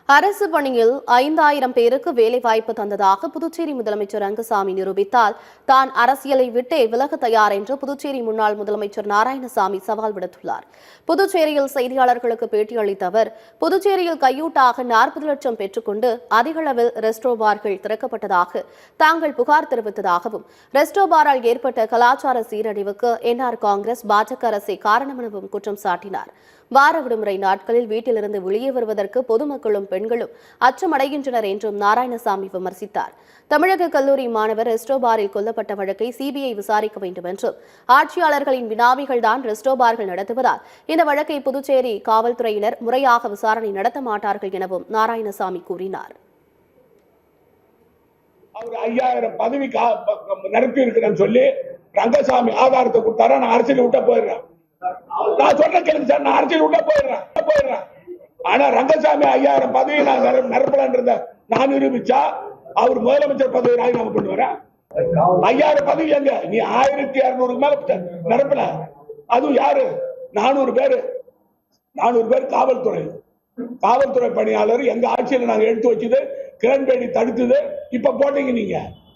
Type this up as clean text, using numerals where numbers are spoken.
அரசு பணியில் 5000 பேருக்கு வேலைவாய்ப்பு தந்ததாக புதுச்சேரி முதலமைச்சர் ரங்கசாமி நிரூபித்தால் தான் அரசியலை விட்டே விலக தயார் என்று புதுச்சேரி முன்னாள் முதலமைச்சர் நாராயணசாமி சவால் விடுத்துள்ளார். புதுச்சேரியில் செய்தியாளர்களுக்கு பேட்டியளித்த அவர், புதுச்சேரியில் கையூட்டாக 40 லட்சம் பெற்றுக்கொண்டு அதிகளவில் ரெஸ்டோ பார்கள் திறக்கப்பட்டதாக தாங்கள் புகார் தெரிவித்ததாகவும், ரெஸ்டோ பாரால் ஏற்பட்ட கலாச்சார சீரழிவுக்கு என்ஆர் காங்கிரஸ் பாஜக அரசே காரணம் எனவும் குற்றம் சாட்டினார். வார விடுமுறை நாட்களில் வீட்டிலிருந்து வெளியே வருவதற்கு பொதுமக்களும் பெண்களும் அச்சமடைகின்றனர் என்றும் நாராயணசாமி விமர்சித்தார். தமிழக கல்லூரி மாணவர் ரெஸ்டோ பாரில் கொல்லப்பட்ட வழக்கை சிபிஐ விசாரிக்க வேண்டும் என்றும், ஆட்சியாளர்களின் வினாவிகள் தான் ரெஸ்டோ பார்கள் நடத்துவதால் இந்த வழக்கை புதுச்சேரி காவல்துறையினர் முறையாக விசாரணை நடத்த மாட்டார்கள் எனவும் நாராயணசாமி கூறினார். அவர் 5000 பதவி நிரப்பி இருக்கிறேன்னு சொல்லி ரங்கசாமி ஆதாரத்தை கொடுத்தாரா? நான் அரசியல் விட்ட போயிடுறேன். நான் சொல்ற கேள்வி சார், நான் அரசியல் விட்ட போயிடுறேன். ஆனா ரங்கசாமி 5000 பதவி நான் நிரப்பலன்றத நான் நிரூபிச்சா அவர் முதலமைச்சர் பதவி ராஜினாமா பண்ணுவாரா? 5000 பதவி எங்க? நீ 1200 மேல நிரப்பல. அதுவும் யாரு? 400 பேர் காவல்துறை பணியாளர் எங்க ஆட்சியில் நாங்க எடுத்து வச்சது, கிரண்பேடி தடுத்தது. இப்ப போட்டீங்க நீங்க.